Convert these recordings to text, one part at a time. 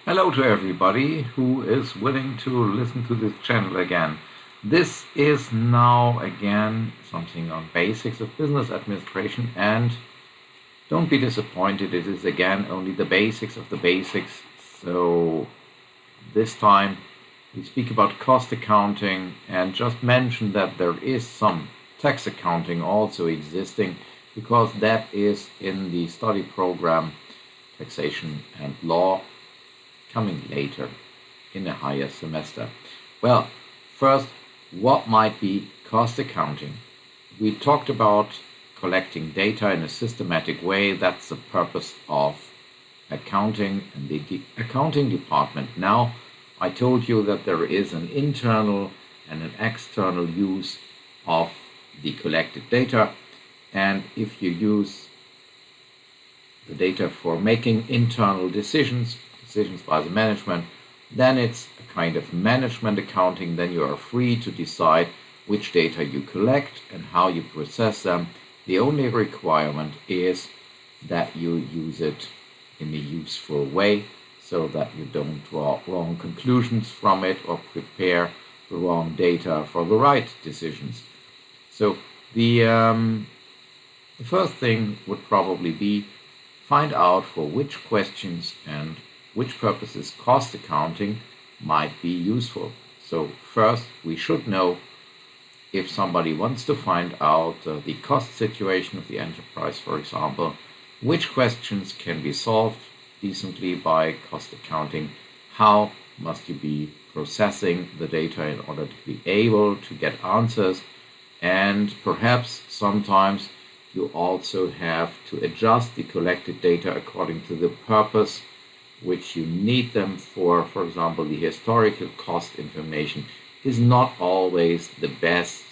Hello to everybody who is willing to listen to this channel again. This is now again something on basics of business administration, and don't be disappointed, it is again only the basics of the basics. So this time we speak about cost accounting and just mention that there is some tax accounting also existing, because that is in the study program Taxation and Law, coming later in a higher semester. Well, first, what might be cost accounting? We talked about collecting data in a systematic way. That's the purpose of accounting and the accounting department. Now, I told you that there is an internal and an external use of the collected data, and if you use the data for making internal decisions by the management, then it's a kind of management accounting. Then you are free to decide which data you collect and how you process them. The only requirement is that you use it in a useful way, so that you don't draw wrong conclusions from it or prepare the wrong data for the right decisions. So the first thing would probably be find out for which questions and which purposes cost accounting might be useful. So first, we should know, if somebody wants to find out the cost situation of the enterprise, for example, which questions can be solved decently by cost accounting, how must you be processing the data in order to be able to get answers, and perhaps sometimes you also have to adjust the collected data according to the purpose which you need them for. For example, the historical cost information is not always the best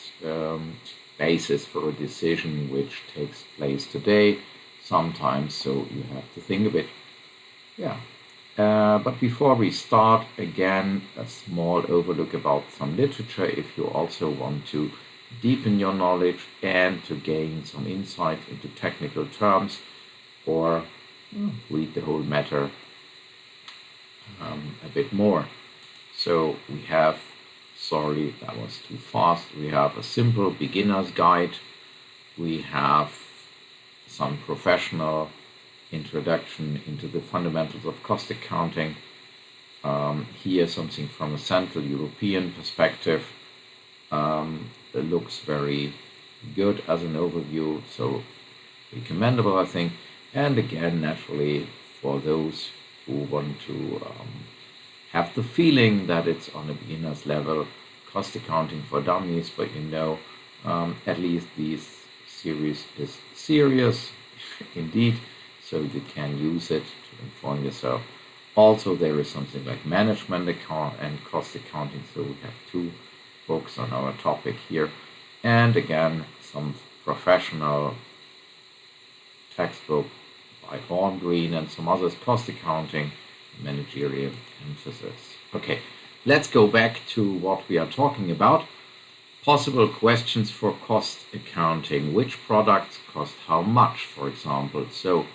basis for a decision which takes place today sometimes, so you have to think a bit. But before we start, again, a small overlook about some literature if you also want to deepen your knowledge and to gain some insight into technical terms, or read the whole matter a bit more. So we have, sorry, that was too fast. We have a simple beginner's guide. We have some professional introduction into the fundamentals of cost accounting. Here something from a Central European perspective. It looks very good as an overview, so recommendable, I think. And again, naturally, for those who want to have the feeling that it's on a beginner's level, cost accounting for dummies, but at least this series is serious indeed, so you can use it to inform yourself. Also, there is something like management account and cost accounting, so we have two books on our topic here, and again some professional textbook by Green and some others, cost accounting, managerial emphasis. Okay, let's go back to what we are talking about. Possible questions for cost accounting. Which products cost how much, for example? So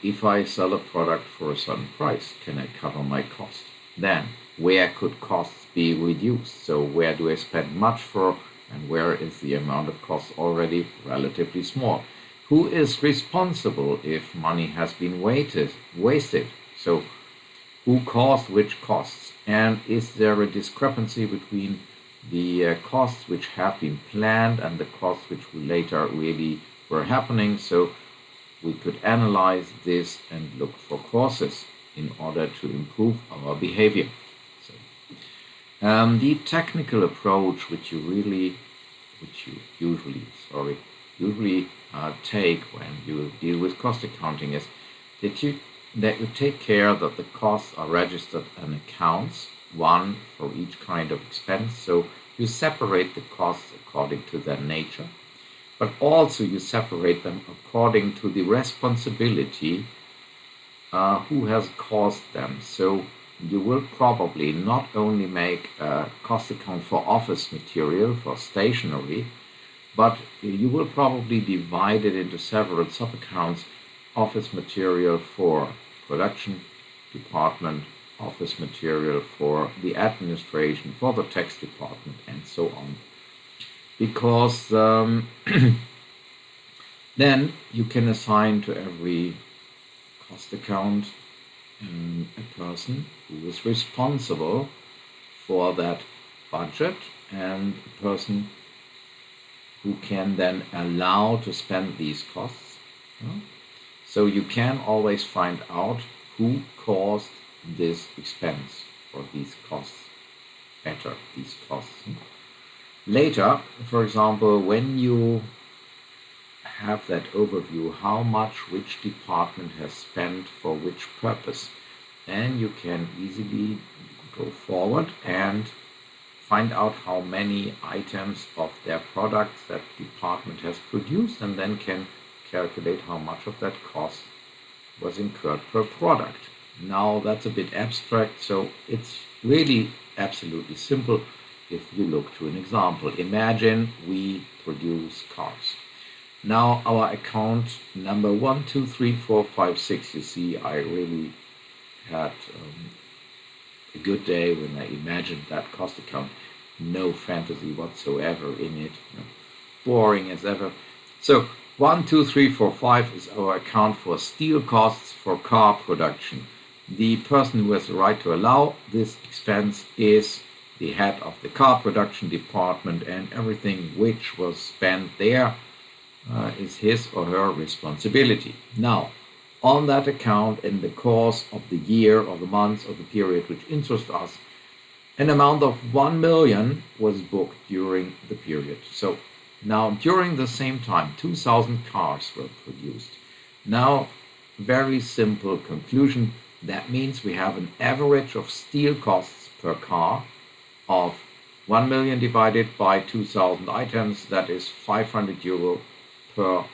if I sell a product for a certain price, can I cover my cost? Then where could costs be reduced? So where do I spend much for, and where is the amount of costs already relatively small? Who is responsible if money has been wasted? So who caused which costs? And is there a discrepancy between the costs which have been planned and the costs which later really were happening? So we could analyze this and look for causes in order to improve our behavior. So, the technical approach which you usually take when you deal with cost accounting is that you take care that the costs are registered in accounts, one for each kind of expense. So you separate the costs according to their nature, but also you separate them according to the responsibility who has caused them. So you will probably not only make a cost account for office material, for stationery, but you will probably divide it into several sub-accounts: office material for production, department, office material for the administration, for the tax department, and so on. Because then you can assign to every cost account a person who is responsible for that budget and a person who can then allow to spend these costs. So you can always find out who caused this expense or these costs better, these costs. Later, for example, when you have that overview, how much which department has spent for which purpose, then you can easily go forward and find out how many items of their products that department has produced, and then can calculate how much of that cost was incurred per product. Now that's a bit abstract, so it's really absolutely simple if you look to an example. Imagine we produce cars. Now our account number 1, 2, 3, 4, 5, 6, you see I really had a good day when I imagined that cost account. No fantasy whatsoever in it, boring as ever. So 1, 2, 3, 4, 5 is our account for steel costs for car production. The person who has the right to allow this expense is the head of the car production department, and everything which was spent there is his or her responsibility. Now, on that account, in the course of the year or the months or the period which interests us, an amount of 1 million was booked during the period. So now during the same time, 2,000 cars were produced. Now, very simple conclusion. That means we have an average of steel costs per car of 1 million divided by 2,000 items. That is 500 euro per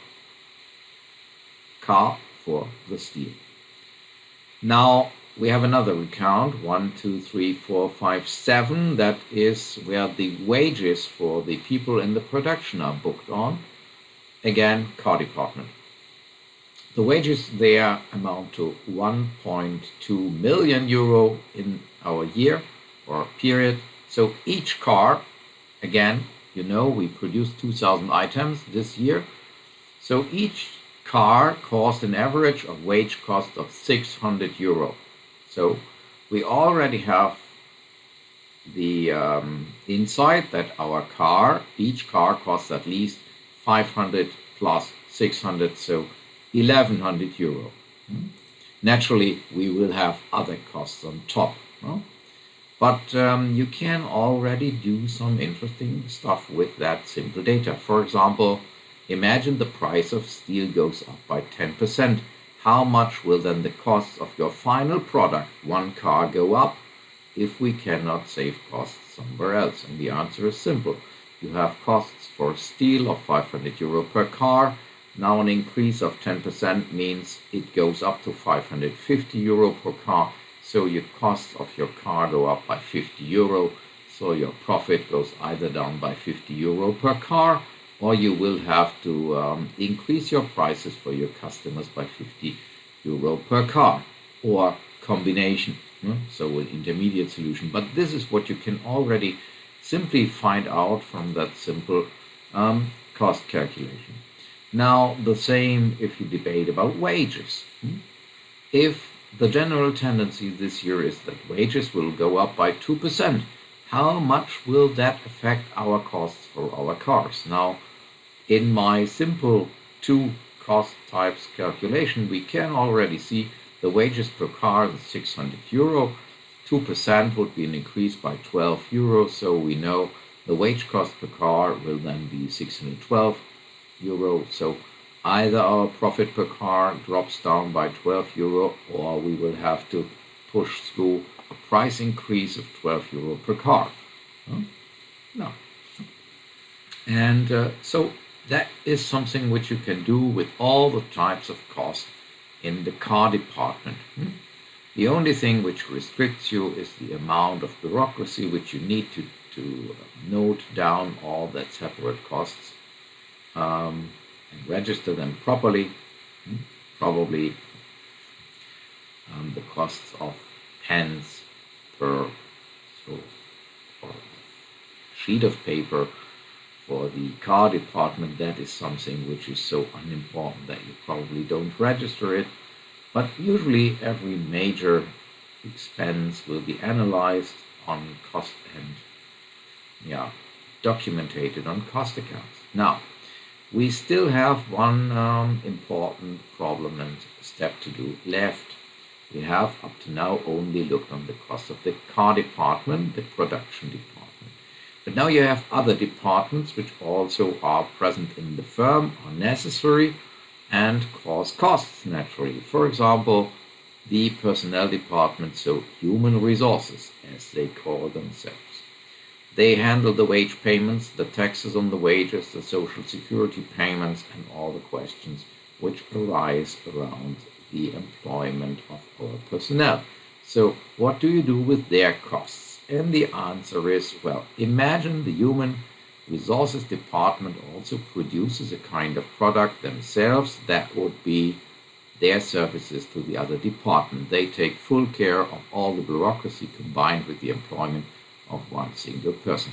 car for the steel. Now we have another account, 1, 2, 3, 4, 5, 7. That is where the wages for the people in the production are booked on. Again, car department. The wages there amount to 1.2 million euro in our year or period. So each car, again, you know, we produced 2,000 items this year. So each car cost an average of wage cost of 600 euro. So we already have the insight that our car, each car costs at least 500 plus 600, so 1,100 euro. Naturally, we will have other costs on top. But you can already do some interesting stuff with that simple data. For example, imagine the price of steel goes up by 10%. How much will then the cost of your final product, one car, go up if we cannot save costs somewhere else? And the answer is simple. You have costs for steel of 500 euro per car. Now an increase of 10% means it goes up to 550 euro per car. So your costs of your car go up by 50 euro. So your profit goes either down by 50 euro per car, or you will have to increase your prices for your customers by 50 euro per car, or combination. So an intermediate solution. But this is what you can already simply find out from that simple cost calculation. Now the same if you debate about wages. If the general tendency this year is that wages will go up by 2%, how much will that affect our costs for our cars? Now, in my simple two cost types calculation, we can already see the wages per car is 600 euro. 2% would be an increase by 12 euro, so we know the wage cost per car will then be 612 euro. So either our profit per car drops down by 12 euro, or we will have to push through a price increase of 12 euro per car. No. And so that is something which you can do with all the types of cost in the car department. The only thing which restricts you is the amount of bureaucracy which you need to note down all that separate costs and register them properly. Probably the costs of pens per or sheet of paper for the car department. That is something which is so unimportant that you probably don't register it. But usually every major expense will be analyzed on cost and documented on cost accounts. Now, we still have one important problem and step to do left. We have up to now only looked on the cost of the car department, the production department. But now you have other departments which also are present in the firm, are necessary, and cause costs naturally. For example, the personnel department, so human resources, as they call themselves. They handle the wage payments, the taxes on the wages, the social security payments, and all the questions which arise around the employment of our personnel. So what do you do with their costs? And the answer is, well, imagine the human resources department also produces a kind of product themselves. That would be their services to the other department. They take full care of all the bureaucracy combined with the employment of one single person.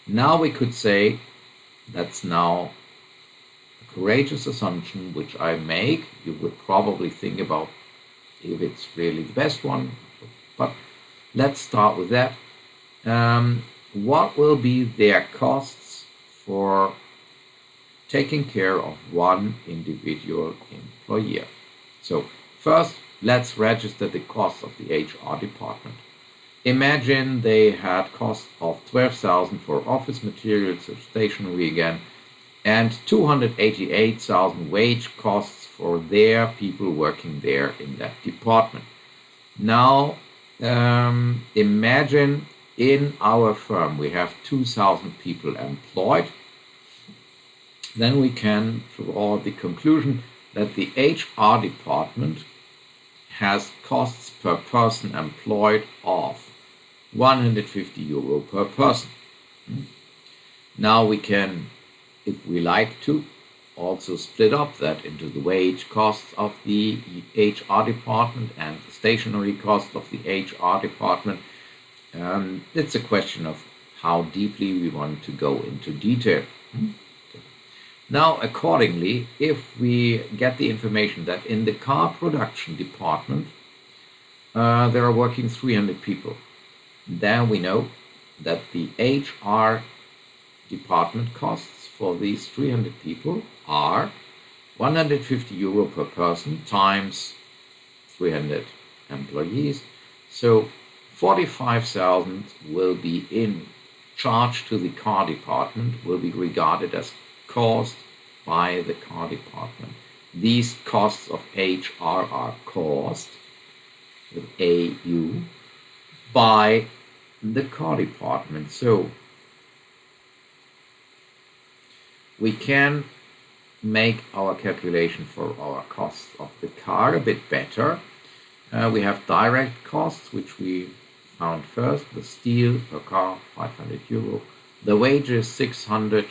Now we could say that's now a courageous assumption which I make. You would probably think about if it's really the best one, but let's start with that. What will be their costs for taking care of one individual employee? So first, let's register the costs of the HR department. Imagine they had costs of 12,000 for office materials, so stationery again, and 288,000 wage costs for their people working there in that department. Now, imagine in our firm we have 2,000 people employed. Then we can draw the conclusion that the HR department has costs per person employed of 150 euro per person. Now we can, if we like to, also split up that into the wage costs of the HR department and the stationery cost of the HR department. It's a question of how deeply we want to go into detail. Now, accordingly, if we get the information that in the car production department there are working 300 people, then we know that the HR department costs for these 300 people are 150 euro per person times 300 employees. So 45,000 will be in charge to the car department, will be regarded as caused by the car department. These costs of HR are caused with AU by the car department. So we can make our calculation for our costs of the car a bit better. We have direct costs, which we found first. The steel per car, 500 euro. The wages, 600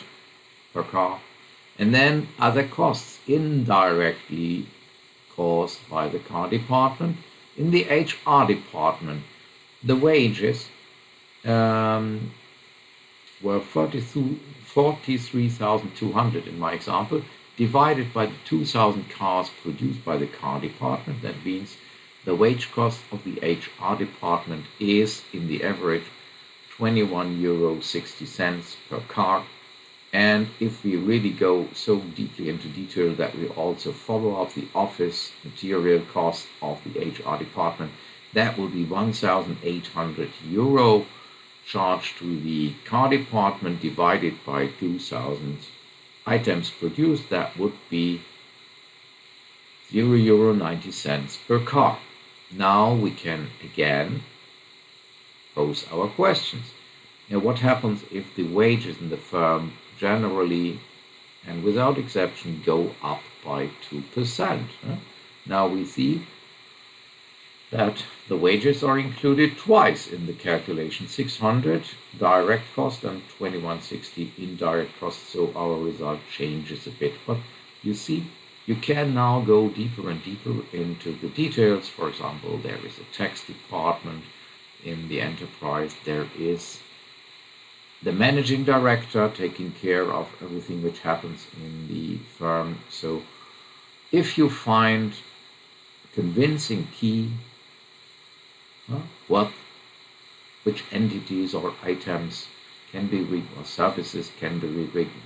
per car. And then other costs indirectly caused by the car department. In the HR department, the wages were 43,200 in my example, divided by the 2,000 cars produced by the car department. That means the wage cost of the HR department is, in the average, 21.60 euro per car. And if we really go so deeply into detail that we also follow up the office material cost of the HR department, that will be 1,800 euro charged to the car department divided by 2,000 items produced. That would be €0.90 per car. Now we can again pose our questions. Now, what happens if the wages in the firm generally and without exception go up by 2%? Now we see that the wages are included twice in the calculation, 600 direct cost and 2160 indirect cost, so our result changes a bit. But you see, You can now go deeper and deeper into the details. For example, there is a tax department in the enterprise. There is the managing director taking care of everything which happens in the firm. So if you find convincing key which entities or items can be or services can be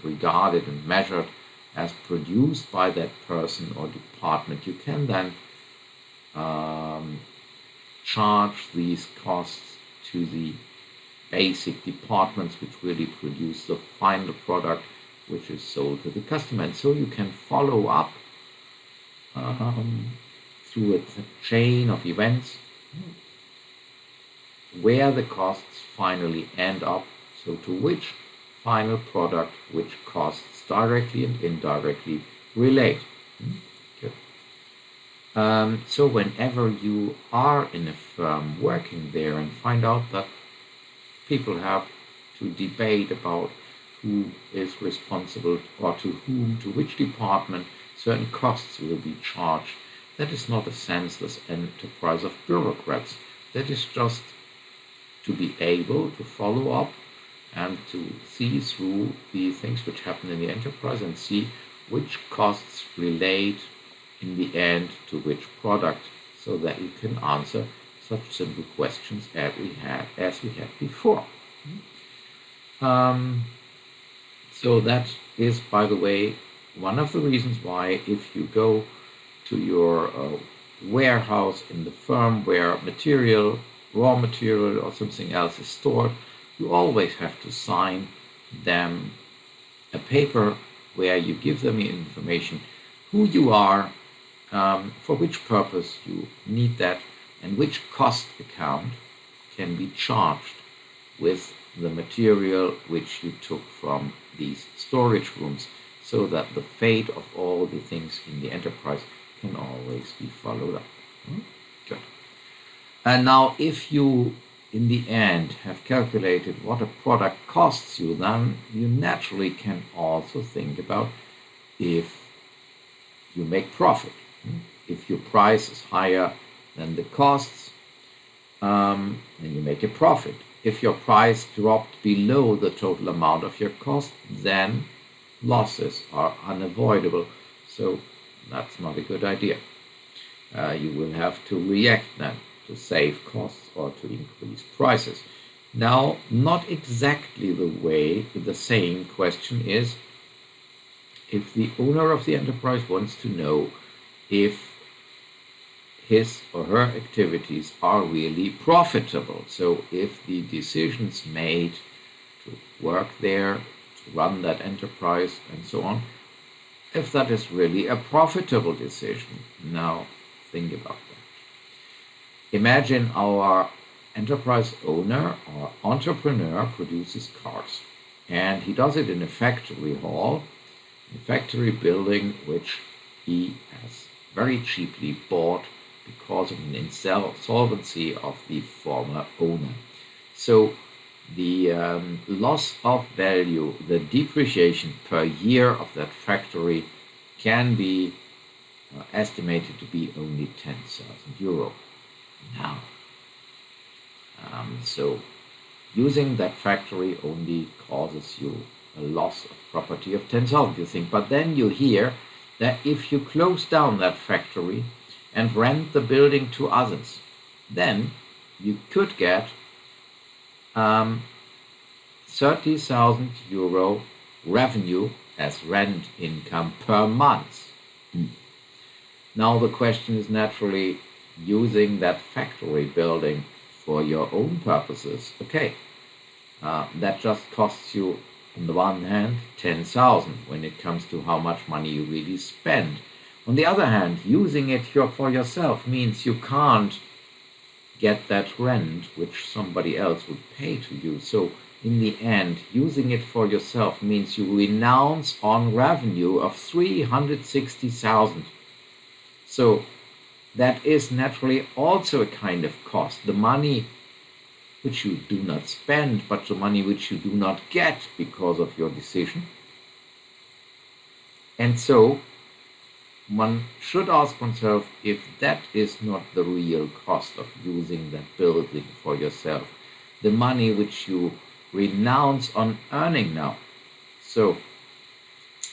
regarded and measured as produced by that person or department, you can then charge these costs to the basic departments which really produce the final product which is sold to the customer. And so you can follow up through a chain of events where the costs finally end up, so to which final product which costs directly and indirectly relate. Good. So whenever you are in a firm working there and find out that people have to debate about who is responsible or to whom, to which department certain costs will be charged, that is not a senseless enterprise of bureaucrats. That is just to be able to follow up and to see through the things which happen in the enterprise and see which costs relate in the end to which product, so that you can answer such simple questions as we had before. So that is, by the way, one of the reasons why if you go to your warehouse in the firm where raw material or something else is stored, you always have to sign them a paper where you give them the information who you are, for which purpose you need that, and which cost account can be charged with the material which you took from these storage rooms, so that the fate of all the things in the enterprise can always be followed up. Good. And now if you in the end have calculated what a product costs you, then you naturally can also think about if you make profit. If your price is higher than the costs, then you make a profit. If your price dropped below the total amount of your cost, then losses are unavoidable. So that's not a good idea. You will have to react then to save costs or to increase prices. Now, not exactly the same question is if the owner of the enterprise wants to know if his or her activities are really profitable. So if the decisions made to work there, to run that enterprise and so on, if that is really a profitable decision. Now think about that. Imagine our enterprise owner or entrepreneur produces cars, and he does it in a factory hall, a factory building which he has very cheaply bought because of an insolvency of the former owner. So the loss of value, the depreciation per year of that factory can be estimated to be only 10,000 euro. Now, so using that factory only causes you a loss of property of 10,000, you think. But then you hear that if you close down that factory and rent the building to others, then you could get 30,000 euro revenue as rent income per month. Now the question is naturally, using that factory building for your own purposes, okay, that just costs you, on the one hand, 10,000 when it comes to how much money you really spend. On the other hand, using it for yourself means you can't get that rent which somebody else would pay to you. So in the end, using it for yourself means you renounce on revenue of 360,000. So that is naturally also a kind of cost. The money which you do not spend, but the money which you do not get because of your decision. And so one should ask oneself if that is not the real cost of using that building for yourself, the money which you renounce on earning now. So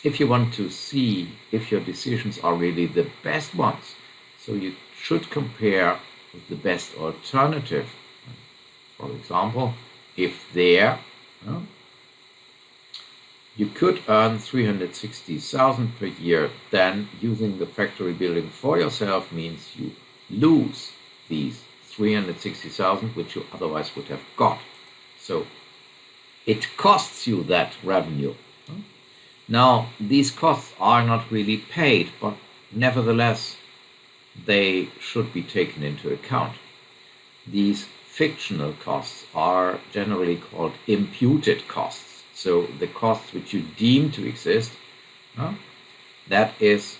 if you want to see if your decisions are really the best ones, so you should compare with the best alternative. For example, if there you could earn 360,000 per year, then using the factory building for yourself means you lose these 360,000 which you otherwise would have got. So it costs you that revenue. Now, these costs are not really paid, but nevertheless, they should be taken into account. These fictional costs are generally called imputed costs. So the costs which you deem to exist, that is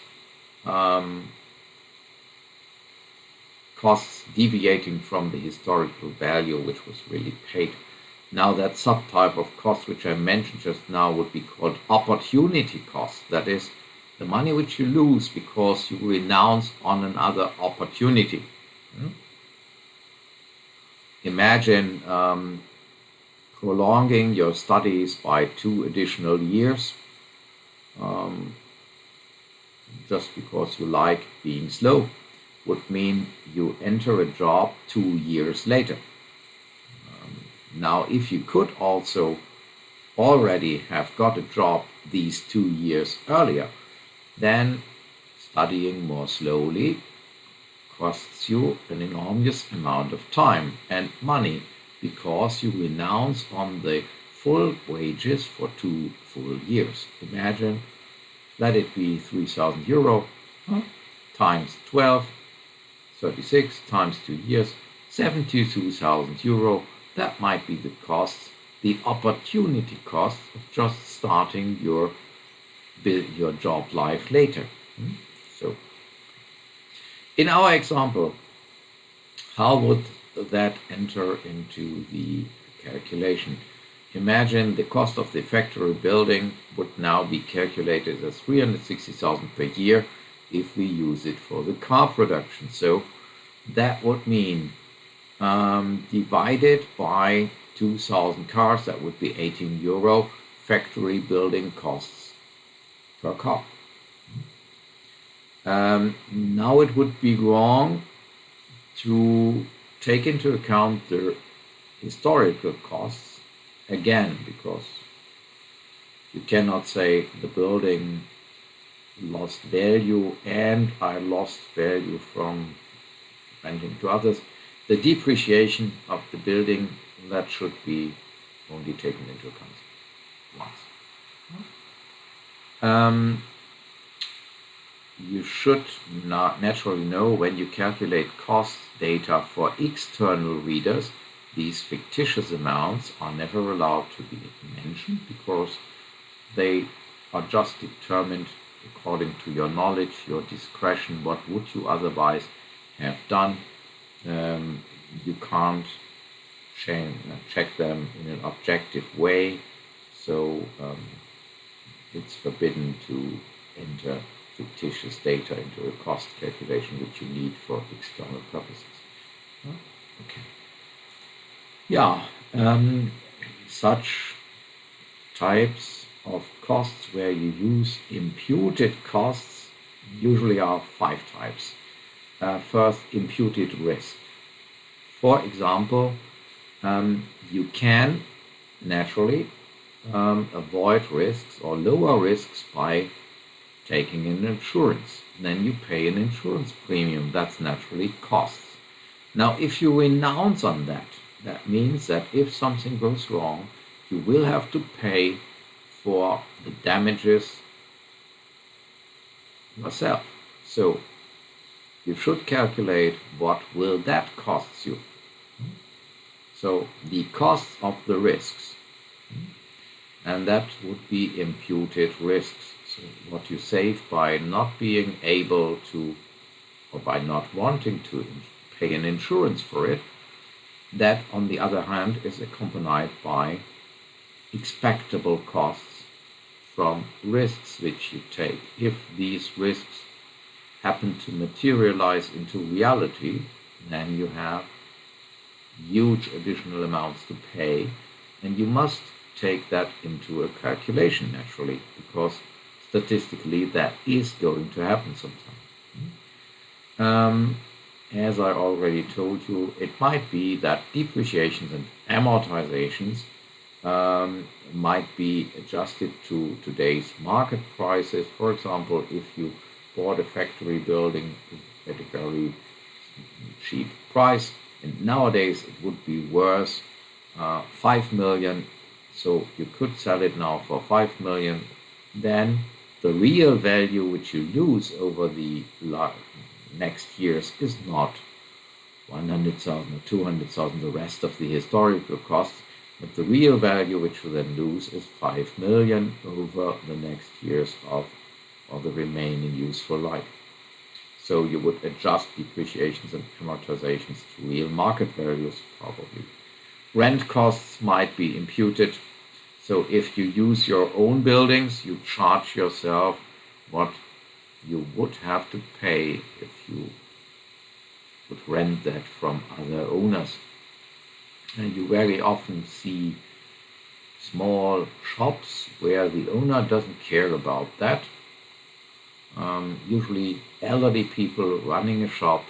costs deviating from the historical value which was really paid. Now that subtype of cost which I mentioned just now would be called opportunity cost. That is the money which you lose because you renounce on another opportunity. Imagine prolonging your studies by 2 additional years just because you like being slow would mean you enter a job 2 years later. Now, if you could also already have got a job these 2 years earlier, then studying more slowly costs you an enormous amount of time and money because you renounce on the full wages for 2 full years. Imagine, let it be 3,000 euro times 12, 36 times 2 years, 72,000 euro. That might be the cost, the opportunity cost of just starting your job life later. So, in our example, how would that enter into the calculation? Imagine the cost of the factory building would now be calculated as 360,000 per year if we use it for the car production. So that would mean divided by 2,000 cars, that would be 18 euro factory building costs per car. Now it would be wrong to take into account the historical costs again, because you cannot say the building lost value and I lost value from renting to others. The depreciation of the building, that should be only taken into account once. You should not naturally know when you calculate cost data for external readers, these fictitious amounts are never allowed to be mentioned because they are just determined according to your knowledge, your discretion. What would you otherwise have done? You can't check them in an objective way, so it's forbidden to enter fictitious data into a cost calculation which you need for external purposes. Okay. Yeah, such types of costs where you use imputed costs usually are 5 types. First, imputed risk. For example, you can naturally avoid risks or lower risks by taking an insurance. Then you pay an insurance premium. That's naturally costs. Now, if you renounce on that, that means that if something goes wrong, you will have to pay for the damages yourself. So you should calculate what will that cost you. So the costs of the risks, and that would be imputed risks. So what you save by not being able to, or by not wanting to pay an insurance for it, that on the other hand is accompanied by expectable costs from risks which you take. If these risks happen to materialize into reality, then you have huge additional amounts to pay, and you must take that into a calculation naturally, because statistically that is going to happen sometime. As I already told you, it might be that depreciations and amortizations might be adjusted to today's market prices. For example, if you bought a factory building at a very cheap price, and nowadays it would be worth 5 million, so you could sell it now for 5 million, then the real value which you lose over the next years is not 100,000 or 200,000, the rest of the historical costs, but the real value which you then lose is 5 million over the next years of the remaining useful life. So you would adjust depreciations and amortizations to real market values, probably. Rent costs might be imputed. So if you use your own buildings, you charge yourself what you would have to pay if you would rent that from other owners. And you very often see small shops where the owner doesn't care about that. Usually elderly people running a shop,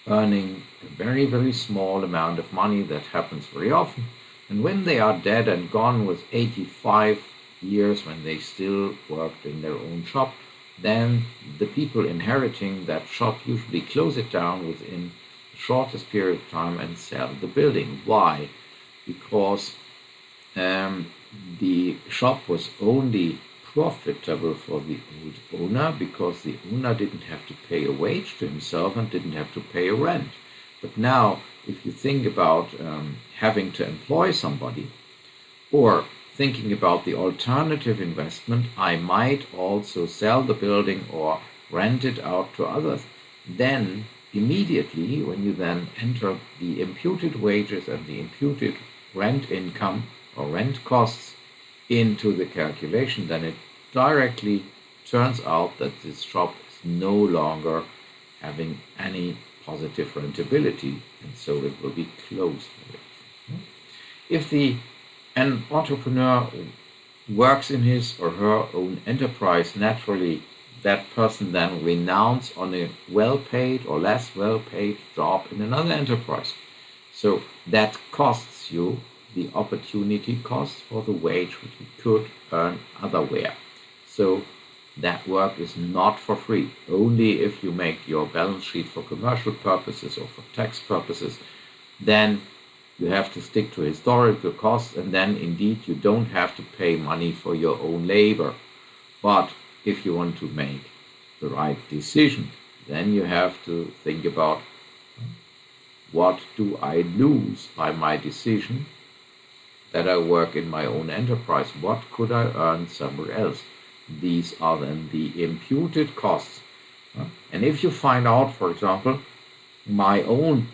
earning a very, very small amount of money. That happens very often. And when they are dead and gone with 85 years, when they still worked in their own shop, then the people inheriting that shop usually close it down within the shortest period of time and sell the building. Why? Because the shop was only profitable for the old owner because the owner didn't have to pay a wage to himself and didn't have to pay a rent. But now, if you think about having to employ somebody, or thinking about the alternative investment, I might also sell the building or rent it out to others. Then immediately, when you then enter the imputed wages and the imputed rent income or rent costs into the calculation, then it directly turns out that this shop is no longer having any positive rentability, and so it will be closed. If an entrepreneur works in his or her own enterprise, naturally that person then renounces on a well-paid or less well-paid job in another enterprise. So that costs you the opportunity cost for the wage which you could earn otherwhere. So that work is not for free. Only if you make your balance sheet for commercial purposes or for tax purposes, then you have to stick to historical costs, and then indeed you don't have to pay money for your own labor. But if you want to make the right decision, then you have to think about, what do I lose by my decision that I work in my own enterprise? What could I earn somewhere else? These are then the imputed costs. And if you find out, for example, my own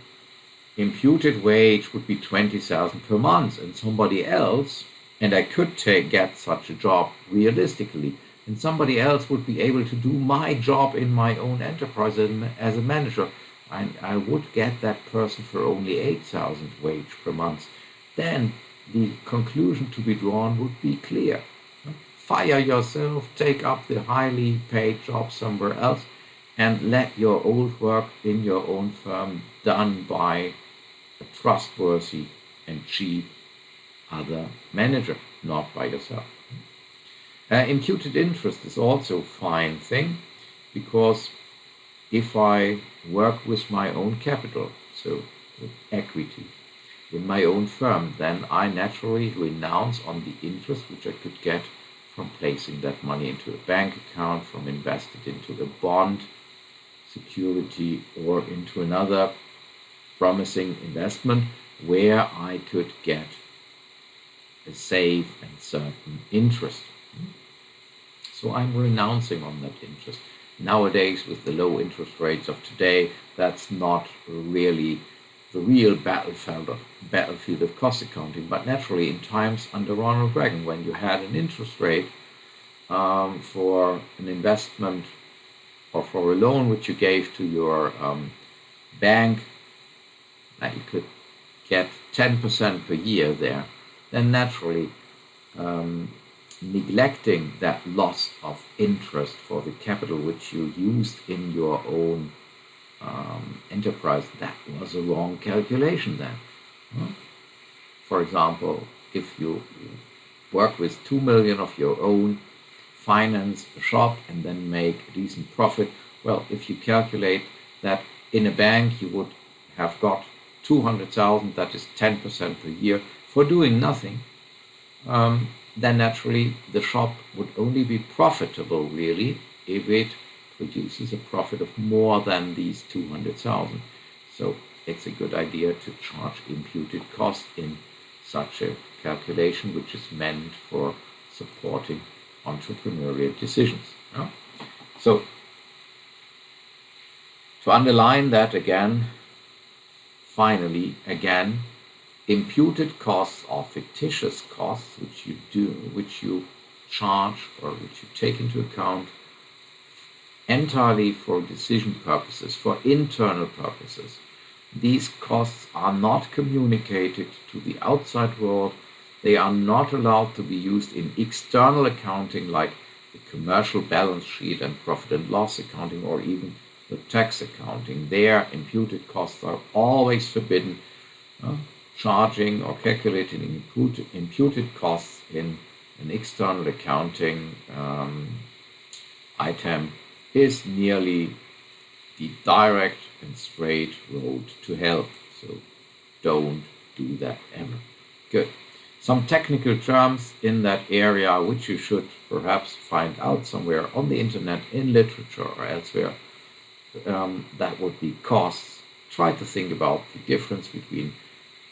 imputed wage would be 20,000 per month, and somebody else, and I could get such a job realistically, and somebody else would be able to do my job in my own enterprise as a manager, and I would get that person for only 8,000 wage per month, then the conclusion to be drawn would be clear. Fire yourself, take up the highly paid job somewhere else, and let your old work in your own firm done by a trustworthy and cheap other manager, not by yourself. Imputed interest is also a fine thing, because if I work with my own capital, so with equity, in my own firm, then I naturally renounce on the interest which I could get from placing that money into a bank account, from invested into a bond security or into another promising investment where I could get a safe and certain interest. So I'm renouncing on that interest. Nowadays, with the low interest rates of today, that's not really the real battlefield of cost accounting. But naturally, in times under Ronald Reagan, when you had an interest rate for an investment or for a loan which you gave to your bank, that you could get 10% per year there, then naturally neglecting that loss of interest for the capital which you used in your own enterprise, that was a wrong calculation then. For example, if you work with 2 million of your own, finance a shop and then make a decent profit, well, if you calculate that in a bank you would have got 200,000, that is 10% per year, for doing nothing, then naturally the shop would only be profitable really if it produces a profit of more than these 200,000. So it's a good idea to charge imputed cost in such a calculation, which is meant for supporting entrepreneurial decisions. So to underline that again, finally, again, imputed costs are fictitious costs which you charge or which you take into account entirely for decision purposes, for internal purposes. These costs are not communicated to the outside world. They are not allowed to be used in external accounting like the commercial balance sheet and profit and loss accounting, or even the tax accounting. Their imputed costs are always forbidden. Charging or calculating imputed costs in an external accounting item is nearly the direct and straight road to hell. So don't do that ever. Good. Some technical terms in that area which you should perhaps find out somewhere on the internet, in literature or elsewhere. That would be costs. Try to think about the difference between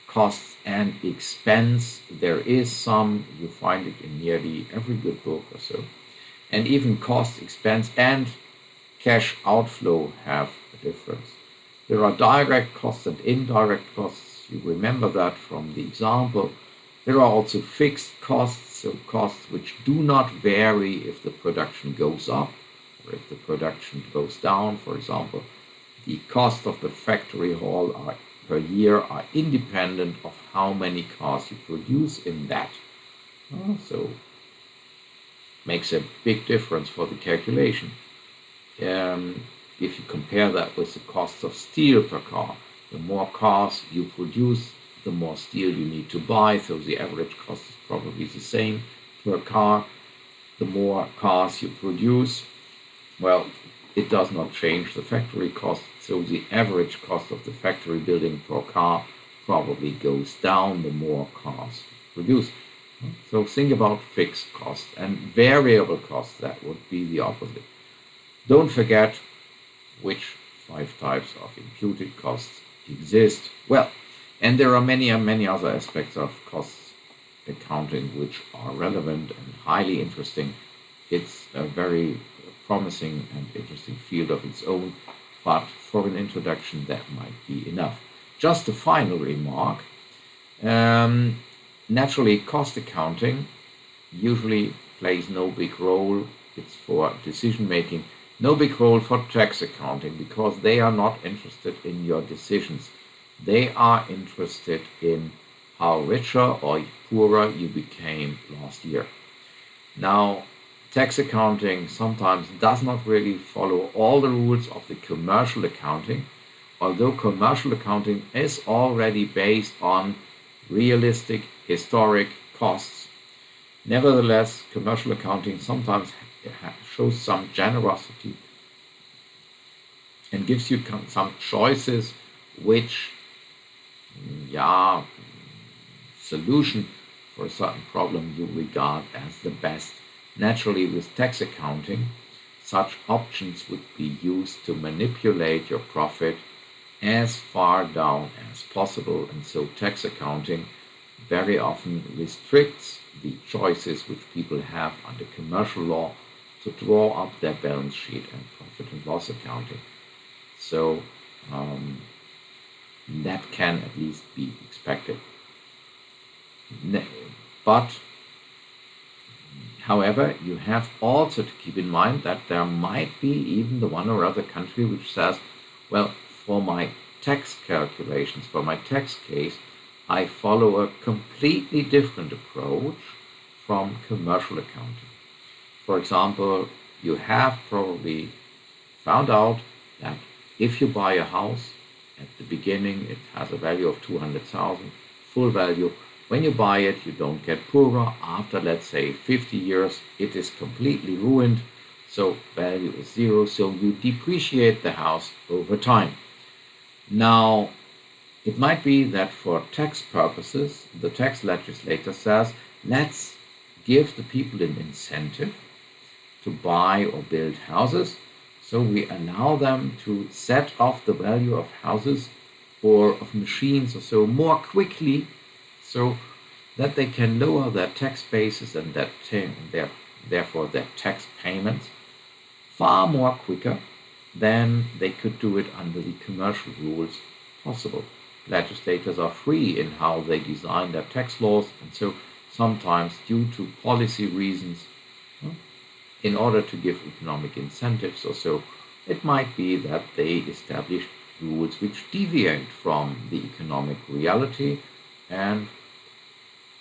costs and expense. There is some, you find it in nearly every good book or so. And even cost, expense, and cash outflow have a difference. There are direct costs and indirect costs. You remember that from the example. There are also fixed costs, so costs which do not vary if the production goes up or if the production goes down. For example, the cost of the factory hall per year are independent of how many cars you produce in that. So makes a big difference for the calculation. If you compare that with the cost of steel per car, the more cars you produce, the more steel you need to buy, so the average cost is probably the same per car. The more cars you produce, well, it does not change the factory cost, so the average cost of the factory building per car probably goes down the more cars produced. So think about fixed costs and variable costs. That would be the opposite. Don't forget which 5 types of imputed costs exist. Well, and there are many other aspects of cost accounting which are relevant and highly interesting. It's a very promising and interesting field of its own, but for an introduction that might be enough. Just a final remark. Naturally, cost accounting usually plays no big role. It's for decision making. No big role for tax accounting, because they are not interested in your decisions. They are interested in how richer or poorer you became last year. Now, tax accounting sometimes does not really follow all the rules of the commercial accounting, although commercial accounting is already based on realistic historic costs. Nevertheless, commercial accounting sometimes shows some generosity and gives you some choices which solution for a certain problem you regard as the best. Naturally, with tax accounting, such options would be used to manipulate your profit as far down as possible, and so tax accounting very often restricts the choices which people have under commercial law to draw up their balance sheet and profit and loss accounting. So that can at least be expected. But However, you have also to keep in mind that there might be even the one or other country which says, well, for my tax calculations, for my tax case, I follow a completely different approach from commercial accounting. For example, you have probably found out that if you buy a house, at the beginning it has a value of 200,000, full value. When you buy it, you don't get poorer. After, let's say, 50 years, it is completely ruined. So value is zero. So you depreciate the house over time. Now, it might be that for tax purposes, the tax legislator says, let's give the people an incentive to buy or build houses. So we allow them to set off the value of houses or of machines or so more quickly, so that they can lower their tax basis and therefore their tax payments far more quicker than they could do it under the commercial rules possible. Legislators are free in how they design their tax laws, and so sometimes due to policy reasons, in order to give economic incentives or so, it might be that they establish rules which deviate from the economic reality and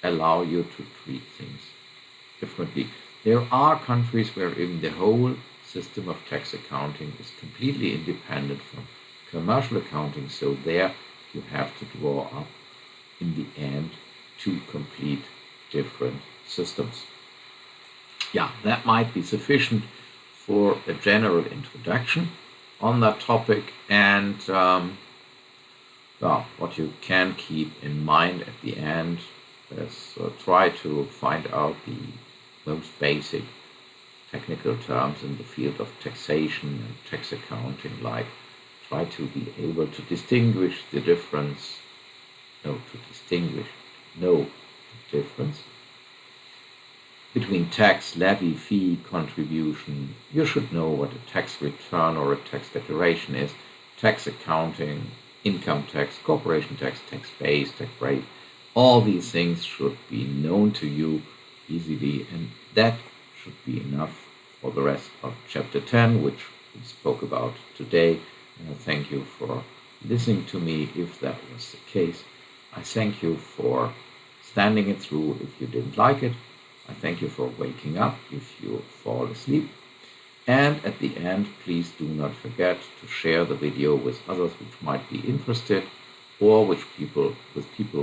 allow you to treat things differently. There are countries where even the whole system of tax accounting is completely independent from commercial accounting, so there you have to draw up in the end two complete different systems. Yeah, that might be sufficient for a general introduction on that topic, and what you can keep in mind at the end is try to find out the most basic technical terms in the field of taxation and tax accounting, like try to be able to distinguish the difference, know the difference between tax, levy, fee, contribution. You should know what a tax return or a tax declaration is, tax accounting, income tax, corporation tax, tax base, tax rate. All these things should be known to you easily, and that should be enough for the rest of chapter 10, which we spoke about today. And I thank you for listening to me if that was the case. I thank you for standing it through if you didn't like it. I thank you for waking up if you fall asleep. And at the end, please do not forget to share the video with others which might be interested, or with people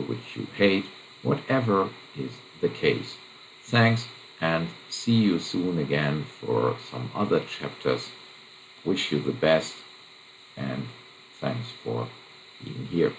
which you hate, whatever is the case. Thanks, and see you soon again for some other chapters. Wish you the best, and thanks for being here.